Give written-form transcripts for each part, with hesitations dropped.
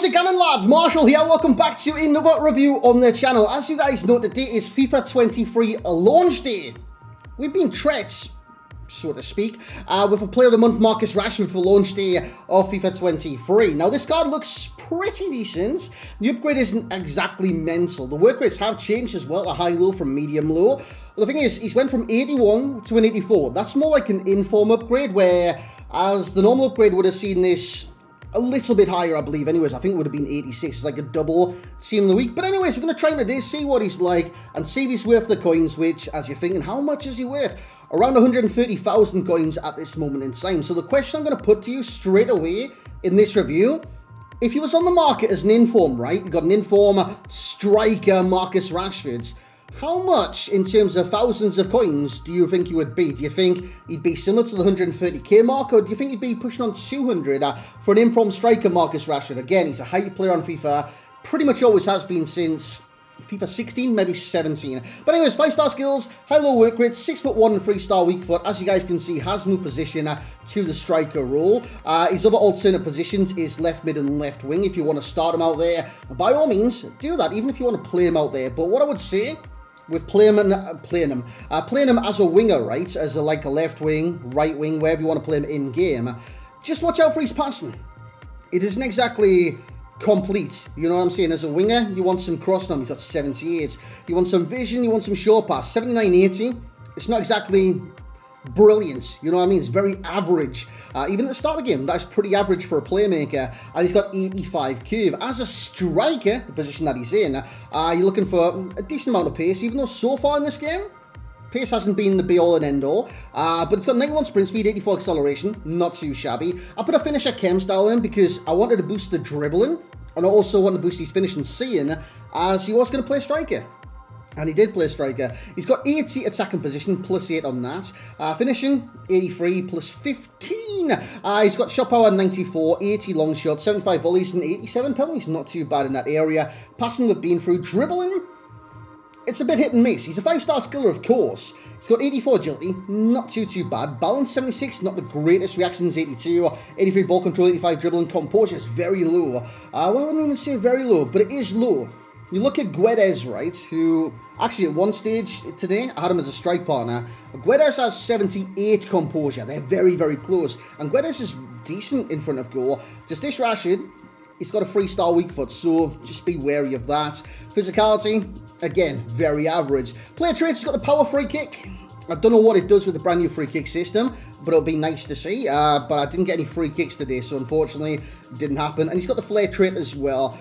How's it going, lads? Marshall here. Welcome back to another review on the channel. As you guys know, today is FIFA 23 launch day. We've been treated, so to speak, with a player of the month, Marcus Rashford, for launch day of FIFA 23. Now, this card looks pretty decent. The upgrade isn't exactly mental. The work rates have changed as well, a high-low from medium-low. Well, the thing is, he's went from 81 to an 84. That's more like an inform upgrade, where as the normal upgrade would have seen this a little bit higher, I believe. Anyways, I think it would have been 86. It's like a double team of the week. But anyways, we're going to try him today, see what he's like, and see if he's worth the coins, which, as you're thinking, how much is he worth? Around 130,000 coins at this moment in time. So the question I'm going to put to you straight away in this review, if he was on the market as an inform, right? You've got an inform striker, Marcus Rashford. How much, in terms of thousands of coins, do you think he would be? Do you think he'd be similar to the 130k mark, or do you think he'd be pushing on 200 for an inform striker, Marcus Rashford? Again, he's a hype player on FIFA, pretty much always has been since FIFA 16, maybe 17. But anyways, 5-star skills, high-low work rate, 6'1" and 3-star weak foot. As you guys can see, has moved position to the striker role. His other alternate positions is left mid and left wing. If you want to start him out there, by all means, do that, even if you want to play him out there. But what I would say, with playing him as a winger, right, as a left wing, right wing, wherever you want to play him in game, just watch out for his passing. It isn't exactly complete, you know what I'm saying? As a winger, you want some cross, he's got 78. You want some vision, you want some short pass, 79, 80. It's not exactly brilliant, you know what I mean? It's very average. Even at the start of the game, that's pretty average for a playmaker. And he's got 85 curve. As a striker, the position that he's in, you're looking for a decent amount of pace, even though so far in this game, pace hasn't been the be-all and end-all. But it's got 91 sprint speed, 84 acceleration, not too shabby. I put a finisher chem style in because I wanted to boost the dribbling, and I also wanted to boost his finishing seeing, as he was going to play striker. And he did play striker. He's got 80 attacking position, plus 8 on that. Finishing, 83, plus 15. He's got shot power, 94, 80 long shots, 75 volleys, and 87 penalties. Not too bad in that area. Passing with being through. Dribbling, it's a bit hit and miss. He's a 5-star skiller, of course. He's got 84 agility, not too bad. Balance, 76, not the greatest. Reactions, 82. 83 ball control, 85 dribbling. Composure is very low. Well, I wouldn't even say very low, but it is low. You look at Guedes, right, who actually at one stage today, I had him as a strike partner. Guedes has 78 composure. They're very, very close. And Guedes is decent in front of goal. Just this Rashford, he's got a 3-star weak foot, so just be wary of that. Physicality, again, very average. Player traits, he's got the power free kick. I don't know what it does with the brand new free kick system, but it'll be nice to see. But I didn't get any free kicks today, so unfortunately, it didn't happen. And he's got the flair trait as well.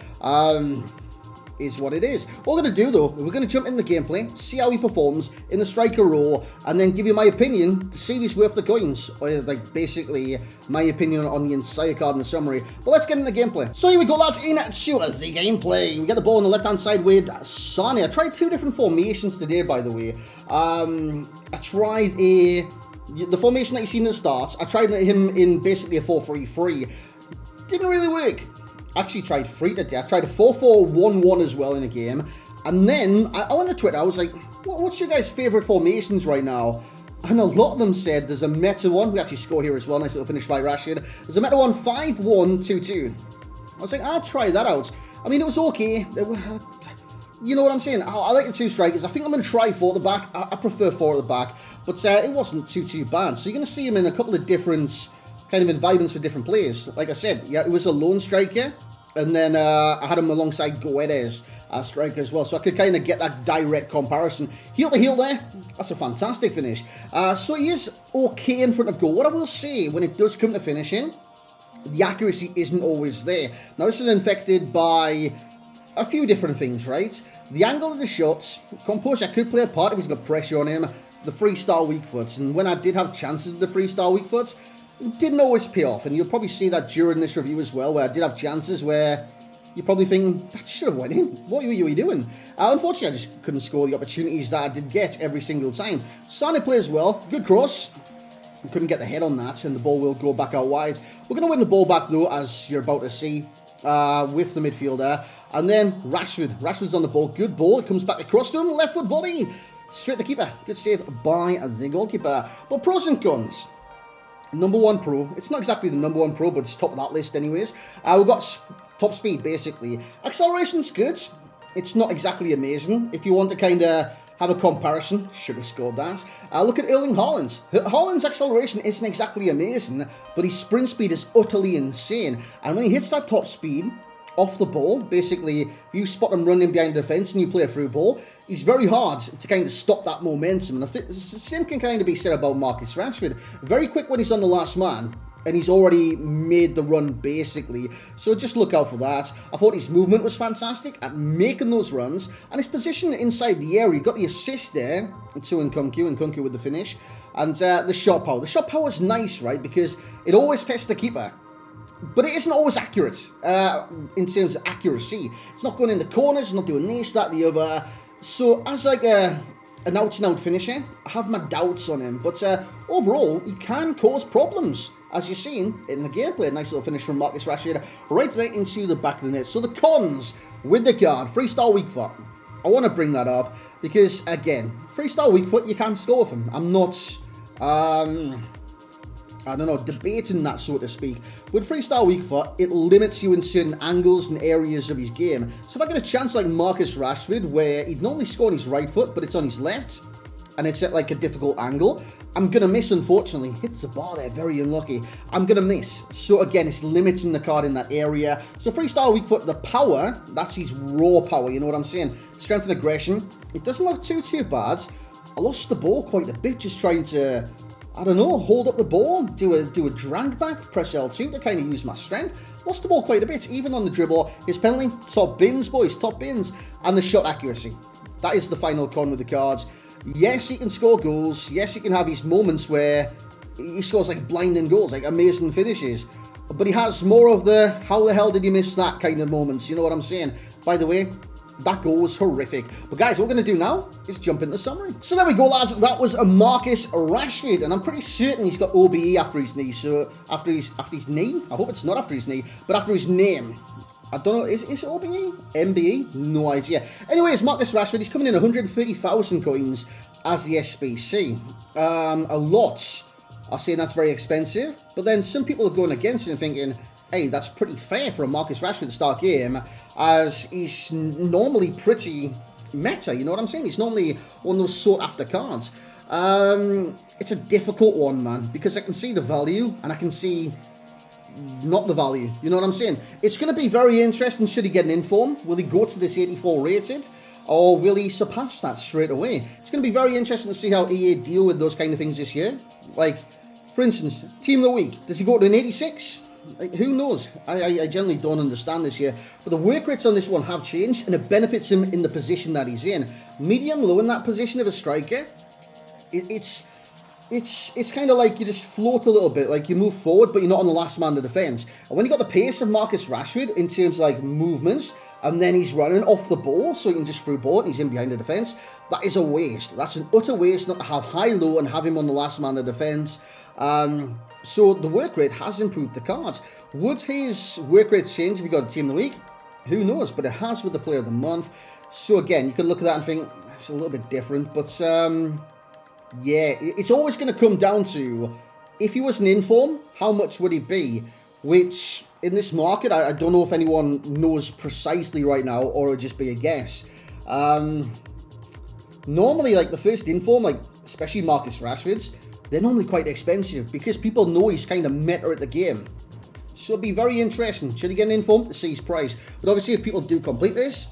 Is what it is. What we're going to do, though, we're going to jump in the gameplay, see how he performs in the striker role, and then give you my opinion to see if he's worth the coins, or basically my opinion on the entire card in the summary. But let's get into the gameplay. So here we go, lads, into the gameplay. We get the ball on the left-hand side with Sane. I tried 2 different formations today, by the way. I tried the formation that you seen at the start. I tried him in basically a 4-3-3. Didn't really work. Actually tried 3 today. I tried a 4-4-1-1 as well in a game. And then I went to Twitter. I was like, what's your guys' favourite formations right now? And a lot of them said there's a meta one. We actually score here as well. Nice little finish by Rashford. There's a meta one, 5-1-2-2. I was like, I'll try that out. I mean, it was okay. You know what I'm saying? I like the 2 strikers. I think I'm going to try 4 at the back. I prefer 4 at the back. But it wasn't too bad. So you're going to see him in a couple of different kind of environments for different players. Like I said, yeah, it was a lone striker, and then I had him alongside Guedes as striker as well, so I could kind of get that direct comparison. Heel to heel there, that's a fantastic finish. So he is okay in front of goal. What I will say, when it does come to finishing, the accuracy isn't always there. Now this is infected by a few different things, right? The angle of the shots, composure could play a part if he's got pressure on him, the 3-star weak foots, and when I did have chances with the 3-star weak foots, didn't always pay off, and you'll probably see that during this review as well, where I did have chances where you're probably thinking, that should have went in. What were you doing? Unfortunately, I just couldn't score the opportunities that I did get every single time. Sane plays well. Good cross. Couldn't get the head on that, and the ball will go back out wide. We're going to win the ball back, though, as you're about to see, with the midfielder. And then Rasford. Rashford's on the ball. Good ball. It comes back across to him. Left foot volley. Straight to the keeper. Good save by the goalkeeper. But pros and cons. Number 1 pro. It's not exactly the number 1 pro, but it's top of that list anyways. We've got top speed, basically. Acceleration's good. It's not exactly amazing. If you want to kind of have a comparison, should have scored that. Look at Erling Haaland. Haaland's acceleration isn't exactly amazing, but his sprint speed is utterly insane. And when he hits that top speed off the ball, basically, if you spot him running behind the defence and you play a through ball, it's very hard to kind of stop that momentum. And the same can kind of be said about Marcus Rashford. Very quick when he's on the last man, and he's already made the run, basically. So just look out for that. I thought his movement was fantastic at making those runs, and his position inside the area. He got the assist there to Nkunku with the finish, and the shot power. The shot power is nice, right, because it always tests the keeper, but it isn't always accurate in terms of accuracy. It's not going in the corners, it's not doing this, that, the other. So as like an out-and-out finisher, I have my doubts on him, but overall, he can cause problems. As you've seen in the gameplay, a nice little finish from Marcus Rashford right there into the back of the net. So the cons with the card, 3-star weak foot. I want to bring that up because, again, 3-star weak foot, you can't score with him. I'm not, I don't know, debating that, so to speak. With 3-star weak foot, it limits you in certain angles and areas of his game. So if I get a chance like Marcus Rashford, where he'd normally score on his right foot, but it's on his left, and it's at like a difficult angle, I'm going to miss, unfortunately. Hits the bar there, very unlucky. I'm going to miss. So again, it's limiting the card in that area. So 3-star weak foot, the power, that's his raw power, you know what I'm saying? Strength and aggression, it doesn't look too bad. I lost the ball quite a bit just trying to, I don't know, hold up the ball, do a drag back, press L2 to kind of use my strength. Lost the ball quite a bit, even on the dribble. His penalty, top bins, boys, top bins. And the shot accuracy. That is the final con with the cards. Yes, he can score goals. Yes, he can have these moments where he scores like blinding goals, like amazing finishes. But he has more of the, how the hell did he miss that kind of moments, you know what I'm saying? By the way, that goal was horrific. But guys, what we're going to do now is jump into the summary. So there we go, lads. That was a Marcus Rashford, and I'm pretty certain he's got OBE after his knee. So after his knee, I hope it's not after his knee, but after his name. I don't know, is it OBE? MBE? No idea. Anyways, Marcus Rashford, he's coming in 130,000 coins as the SBC. A lot are saying that's very expensive, but then some people are going against it and thinking, hey, that's pretty fair for a Marcus Rashford to start game, as he's normally pretty meta, you know what I'm saying? He's normally one of those sought-after cards. It's a difficult one, man, because I can see the value, and I can see not the value, you know what I'm saying? It's going to be very interesting. Should he get an inform? Will he go to this 84 rated, or will he surpass that straight away? It's going to be very interesting to see how EA deal with those kind of things this year. Like, for instance, Team of the Week, does he go to an 86? Like, who knows? I generally don't understand this year, but the work rates on this one have changed, and it benefits him in the position that he's in. Medium low in that position of a striker, it's kind of like you just float a little bit, like you move forward, but you're not on the last man to defence. And when you got the pace of Marcus Rashford in terms of like movements, and then he's running off the ball, so he can just through ball and he's in behind the defence, that is a waste. That's an utter waste not to have high-low and have him on the last man to defence. So the work rate has improved the cards. Would his work rate change if he got a Team of the Week? Who knows, but it has with the Player of the Month. So again, you can look at that and think, it's a little bit different, but yeah, it's always going to come down to, if he was an inform, how much would he be? Which, in this market, I don't know if anyone knows precisely right now, or it would just be a guess. Normally, like, the first inform, like, especially Marcus Rashford's, they're normally quite expensive, because people know he's kind of meta at the game. So it'll be very interesting. Should he get an inform to see his price? But obviously, if people do complete this,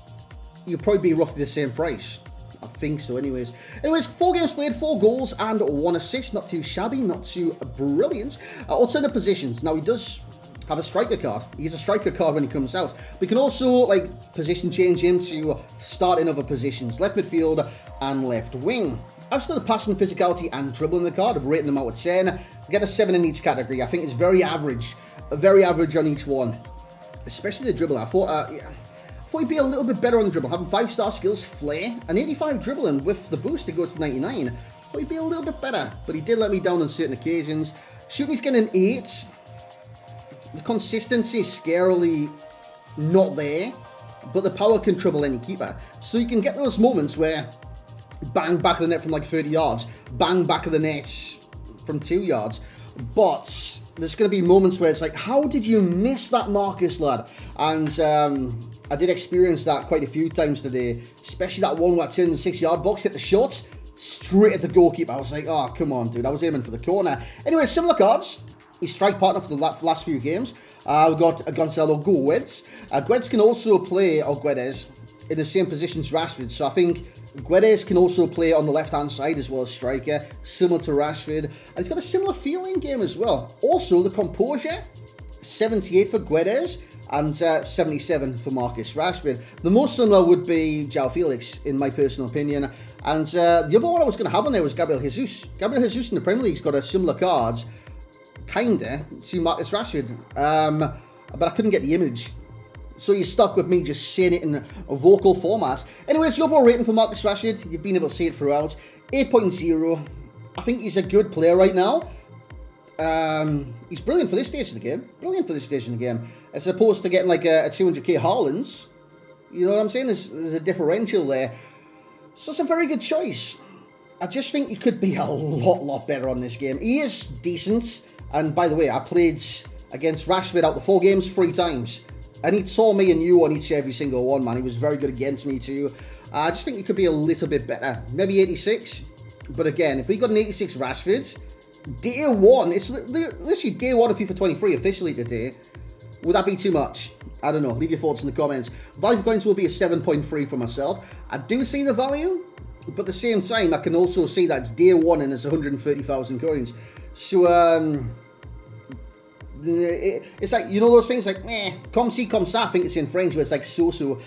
you'll probably be roughly the same price. I think so, anyways. 4 games played, 4 goals and 1 assist. Not too shabby, not too brilliant. Alternate positions. Now, he does have a striker card. He's a striker card when he comes out. We can also, like, position change him to start in other positions. Left midfield and left wing. I've still passing, physicality and dribbling the card. I've rated them out of 10. I get a 7 in each category. I think it's very average. Very average on each one. Especially the dribbling. I thought he'd be a little bit better on the dribble. Having 5-star skills, flair, and 85 dribbling with the boost, it goes to 99. I thought he'd be a little bit better, but he did let me down on certain occasions. Shooting's getting an 8. The consistency is scarily not there, but the power can trouble any keeper. So you can get those moments where bang, back of the net from like 30 yards, bang, back of the net from 2 yards, but there's going to be moments where it's like, how did you miss that Marcus, lad? And I did experience that quite a few times today, especially that one where I turned the 6-yard box, hit the shot, straight at the goalkeeper. I was like, oh, come on, dude. I was aiming for the corner. Anyway, similar cards. His strike partner for the last few games. We've got Gonzalo Guedes. Guedes can also play, or Guedes, in the same position as Rasford. So I think Guedes can also play on the left-hand side as well as striker, similar to Rashford. And he's got a similar feeling game as well. Also, the composure, 78 for Guedes and 77 for Marcus Rashford. The most similar would be João Felix, in my personal opinion. And the other one I was going to have on there was Gabriel Jesus. Gabriel Jesus in the Premier League's got a similar cards, kinda, to Marcus Rashford. But I couldn't get the image. So you're stuck with me just saying it in a vocal format. Anyways, the overall rating for Marcus Rashford, you've been able to see it throughout, 8.0. I think he's a good player right now. He's brilliant for this stage of the game. Brilliant for this stage of the game. As opposed to getting like a 200k Haaland. You know what I'm saying? There's a differential there. So it's a very good choice. I just think he could be a lot better on this game. He is decent. And by the way, I played against Rashford out the 4 games 3 times. And he saw me and you on every single one, man. He was very good against me too. I just think he could be a little bit better. Maybe 86. But again, if we got an 86 Rashford, day 1, it's literally day 1 of FIFA 23 officially today. Would that be too much? I don't know. Leave your thoughts in the comments. Value coins will be a 7.3 for myself. I do see the value, but at the same time, I can also see that it's day 1 and it's 130,000 coins. So, it's like, you know those things like, comme ci, comme ça, I think it's in French, where it's like so.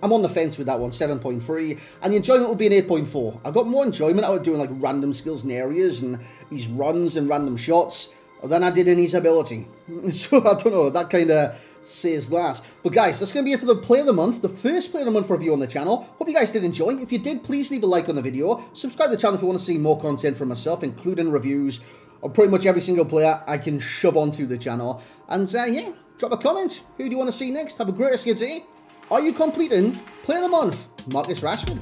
I'm on the fence with that one, 7.3, and the enjoyment will be an 8.4. I got more enjoyment out of doing like random skills and areas and these runs and random shots than I did in his ability. So I don't know, that kind of says that. But guys, that's going to be it for the Player of the Month, the first Player of the Month review on the channel. Hope you guys did enjoy. If you did, please leave a like on the video. Subscribe to the channel if you want to see more content from myself, including reviews of pretty much every single player I can shove onto the channel. And yeah, drop a comment. Who do you want to see next? Have a great rest of your day. Are you completing Player of the Month, Marcus Rashford?